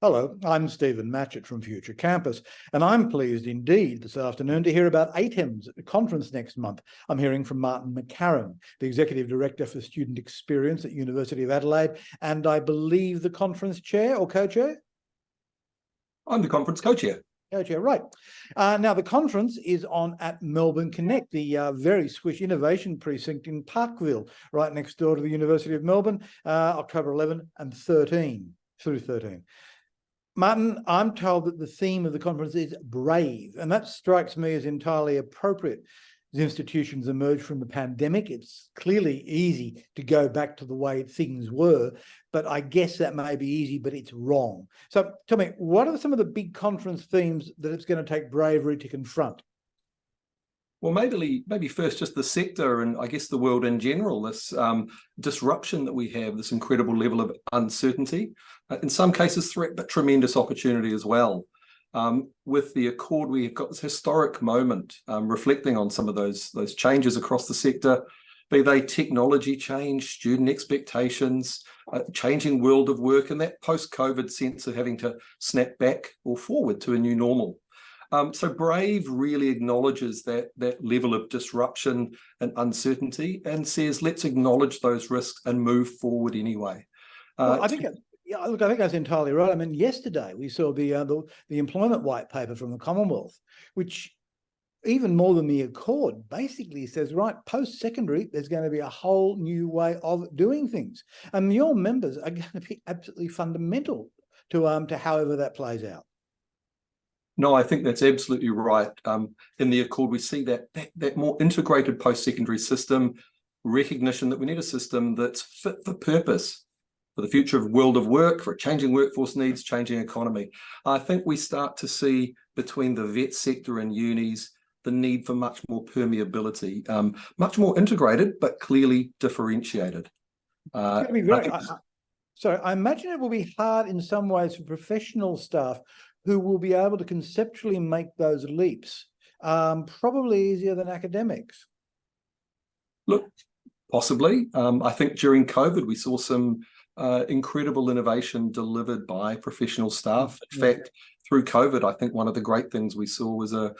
Hello, I'm Stephen Matchett from Future Campus, and I'm pleased indeed this afternoon to hear about ATEM's at the conference next month. I'm hearing from Martin McCarron, the Executive Director for Student Experience at University of Adelaide, and I believe the conference chair or co-chair? I'm the conference co-chair. Co-chair, right. Now, the conference is on at Melbourne Connect, the very swish innovation precinct in Parkville, right next door to the University of Melbourne, October 11 and 13 through 13. Martin, I'm told that the theme of the conference is brave, and that strikes me as entirely appropriate. As institutions emerge from the pandemic, it's clearly easy to go back to the way things were, but I guess that may be easy, but it's wrong. So tell me, what are some of the big conference themes that it's going to take bravery to confront? Well, maybe first just the sector and I guess the world in general, this disruption that we have, this incredible level of uncertainty, in some cases threat, but tremendous opportunity as well. With the Accord, we've got this historic moment reflecting on some of those changes across the sector, be they technology change, student expectations, changing world of work, and that post-COVID sense of having to snap back or forward to a new normal. So Brave really acknowledges that level of disruption and uncertainty and says, let's acknowledge those risks and move forward anyway. Well, I think that's entirely right. I mean, yesterday we saw the employment white paper from the Commonwealth, which even more than the Accord basically says, right, post-secondary, there's going to be a whole new way of doing things. And your members are going to be absolutely fundamental to however that plays out. No, I think that's absolutely right. In the Accord, we see that more integrated post-secondary system, recognition that we need a system that's fit for purpose, for the future of world of work, for changing workforce needs, changing economy. I think we start to see between the vet sector and unis the need for much more permeability, much more integrated, but clearly differentiated. So I imagine it will be hard in some ways for professional staff who will be able to conceptually make those leaps, probably easier than academics. Look, possibly. I think during COVID, we saw some incredible innovation delivered by professional staff. In fact, through COVID, I think one of the great things we saw was a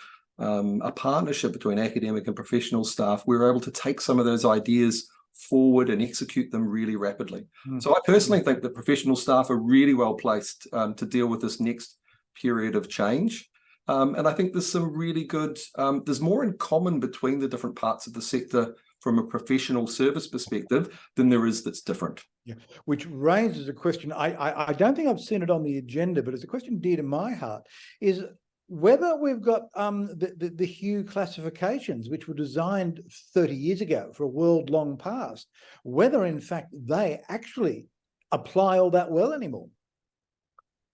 partnership between academic and professional staff. We were able to take some of those ideas forward and execute them really rapidly. So I personally think that professional staff are really well placed to deal with this next period of change. And I think there's some really good, there's more in common between the different parts of the sector from a professional service perspective than there is that's different. Yeah, which raises a question, I don't think I've seen it on the agenda, but it's a question dear to my heart, is whether we've got the Hugh classifications, which were designed 30 years ago for a world long past, whether in fact they actually apply all that well anymore.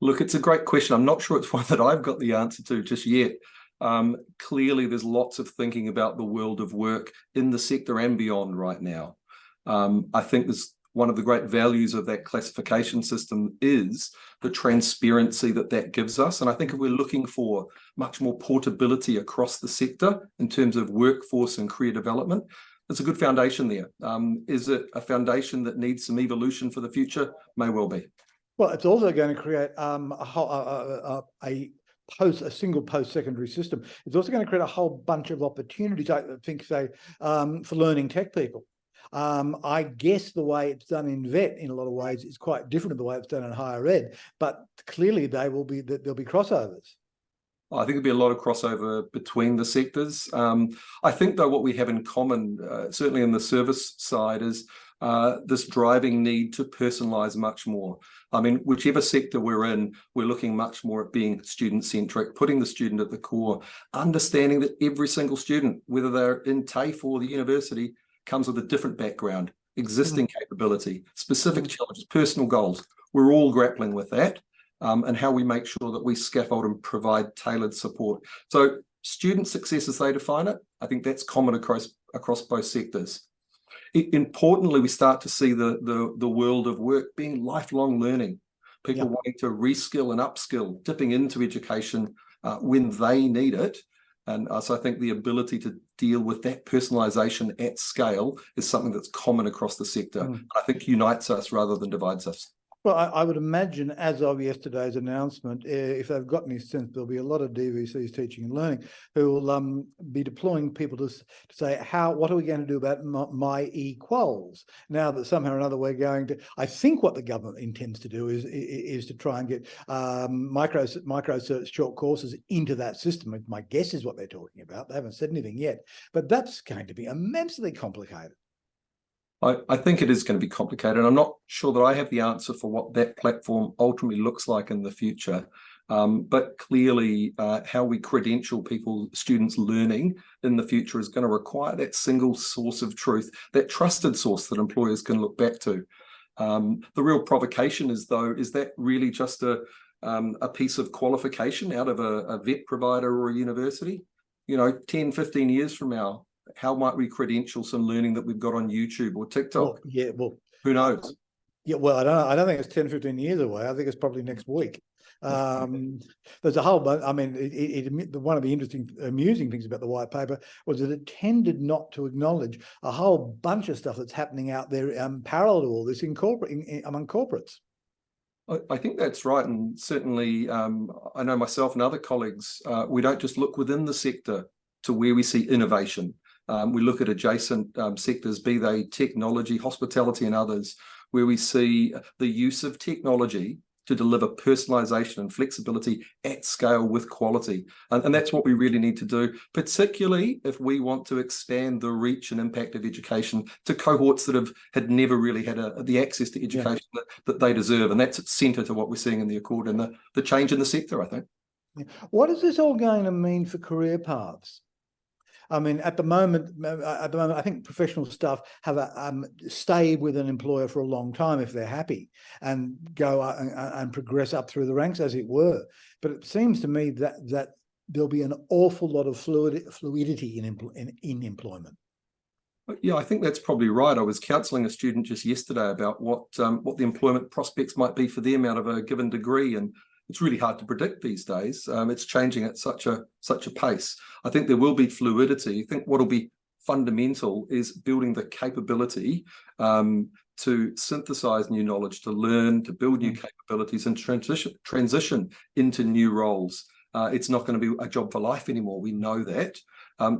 Look, it's a great question. I'm not sure it's one that I've got the answer to just yet. Clearly, there's lots of thinking about the world of work in the sector and beyond right now. I think there's one of the great values of that classification system is the transparency that gives us. And I think if we're looking for much more portability across the sector in terms of workforce and career development, there's a good foundation there. Is it a foundation that needs some evolution for the future? May well be. Well, it's also going to create a single post-secondary system. It's also going to create a whole bunch of opportunities, I think, say, for learning tech people. I guess the way it's done in vet, in a lot of ways, is quite different to the way it's done in higher ed. But clearly, there'll be crossovers. I think there'll be a lot of crossover between the sectors. I think, though, what we have in common, certainly in the service side, is this driving need to personalise much more. I mean, whichever sector we're in, we're looking much more at being student-centric, putting the student at the core, understanding that every single student, whether they're in TAFE or the university, comes with a different background, existing capability, specific challenges, personal goals. We're all grappling with that and how we make sure that we scaffold and provide tailored support. So student success as they define it, I think that's common across both sectors. Importantly, we start to see the world of work being lifelong learning, people wanting to reskill and upskill, dipping into education when they need it. And so I think the ability to deal with that personalisation at scale is something that's common across the sector. I think unites us rather than divides us. Well, I would imagine, as of yesterday's announcement, if they've got any sense, there'll be a lot of DVCs, teaching and learning, who will be deploying people to say, what are we going to do about my equals? Now that somehow or another we're going to, I think what the government intends to do is to try and get micro cert short courses into that system. My guess is what they're talking about. They haven't said anything yet, but that's going to be immensely complicated. I think it is going to be complicated. I'm not sure that I have the answer for what that platform ultimately looks like in the future. But clearly, how we credential students learning in the future is going to require that single source of truth, that trusted source that employers can look back to. The real provocation is that really just a piece of qualification out of a vet provider or a university? 10, 15 years from now, how might we credential some learning that we've got on YouTube or TikTok? Who knows? I don't think it's 10, 15 years away. I think it's probably next week. There's a whole bunch. I mean, one of the amusing things about the white paper was that it tended not to acknowledge a whole bunch of stuff that's happening out there parallel to all this among corporates. I think that's right. And certainly, I know myself and other colleagues, we don't just look within the sector to where we see innovation. We look at adjacent sectors, be they technology, hospitality, and others, where we see the use of technology to deliver personalization and flexibility at scale with quality. And that's what we really need to do, particularly if we want to expand the reach and impact of education to cohorts that had never really had the access to education that they deserve. And that's at centre to what we're seeing in the Accord and the change in the sector, I think. What is this all going to mean for career paths? I mean, at the moment, I think professional staff have stay with an employer for a long time if they're happy and go and progress up through the ranks, as it were. But it seems to me that there'll be an awful lot of fluidity in employment. Yeah, I think that's probably right. I was counselling a student just yesterday about what the employment prospects might be for them out of a given degree, and it's really hard to predict these days. It's changing at such a pace. I think there will be fluidity. I think what will be fundamental is building the capability to synthesize new knowledge, to learn, to build new capabilities, and transition into new roles. It's not going to be a job for life anymore. We know that.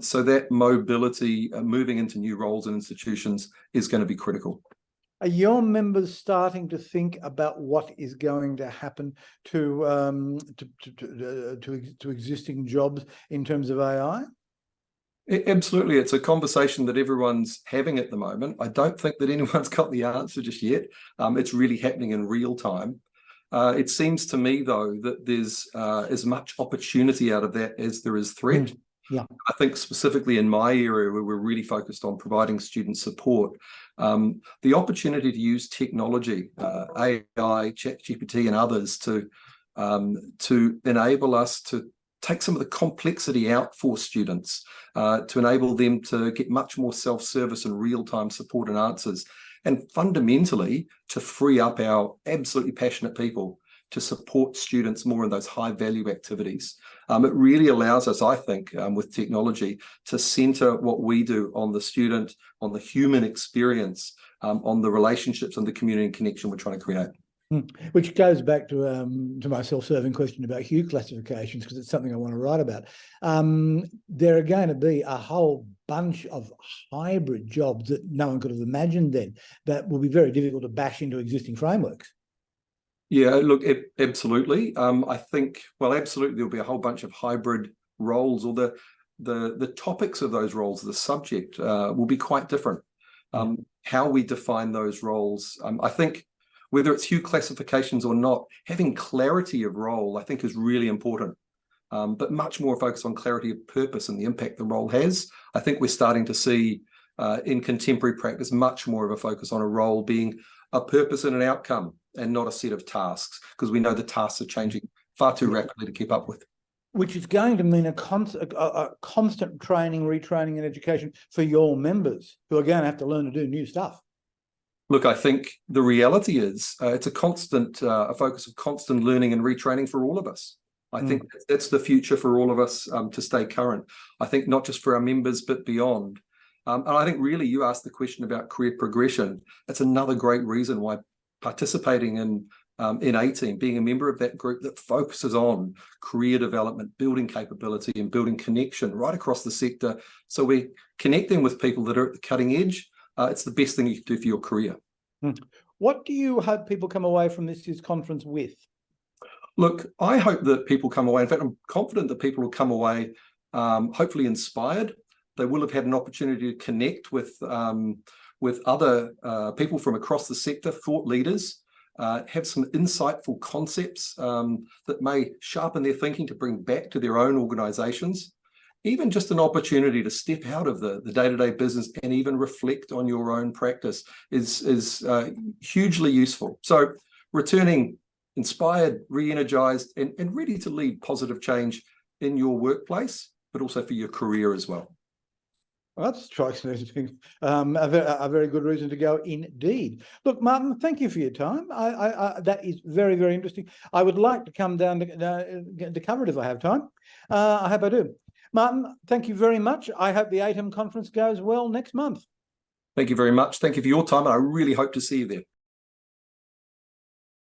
So that mobility, moving into new roles and institutions, is going to be critical. Are your members starting to think about what is going to happen to existing jobs in terms of AI? Absolutely. It's a conversation that everyone's having at the moment. I don't think that anyone's got the answer just yet. It's really happening in real time. It seems to me, though, that there's as much opportunity out of that as there is threat. Yeah. I think specifically in my area where we're really focused on providing student support, the opportunity to use technology, AI, ChatGPT and others to enable us to take some of the complexity out for students, to enable them to get much more self-service and real-time support and answers, and fundamentally to free up our absolutely passionate people to support students more in those high-value activities. It really allows us, I think, with technology, to centre what we do on the student, on the human experience, on the relationships and the community and connection we're trying to create. Which goes back to my self-serving question about hue classifications, because it's something I want to write about. There are going to be a whole bunch of hybrid jobs that no one could have imagined then that will be very difficult to bash into existing frameworks. Yeah, look, absolutely. I think, well, absolutely, there'll be a whole bunch of hybrid roles, or the topics of those roles, the subject will be quite different. How we define those roles, I think, whether it's hue classifications or not, having clarity of role, I think, is really important. But much more focus on clarity of purpose and the impact the role has. I think we're starting to see in contemporary practice much more of a focus on a role being a purpose and an outcome, and not a set of tasks, because we know the tasks are changing far too rapidly to keep up with. Which is going to mean a constant training, retraining and education for your members, who are going to have to learn to do new stuff. Look, I think the reality is it's a constant, a focus of constant learning and retraining for all of us. I think that's the future for all of us to stay current. I think not just for our members, but beyond. And I think really you asked the question about career progression. That's another great reason why participating in ATEM, being a member of that group that focuses on career development, building capability and building connection right across the sector. So we're connecting with people that are at the cutting edge. It's the best thing you can do for your career. What do you hope people come away from this year's conference with? Look, I hope that people come away. In fact, I'm confident that people will come away hopefully inspired. They will have had an opportunity to connect with other people from across the sector, thought leaders, have some insightful concepts that may sharpen their thinking to bring back to their own organizations. Even just an opportunity to step out of the day-to-day business and even reflect on your own practice is hugely useful. So returning inspired, re-energized, and ready to lead positive change in your workplace, but also for your career as well. Well, that strikes me as being a very good reason to go indeed. Look, Martin, thank you for your time. That is very, very interesting. I would like to come down to cover it if I have time. I hope I do. Martin, thank you very much. I hope the ATEM conference goes well next month. Thank you very much. Thank you for your time, and I really hope to see you there.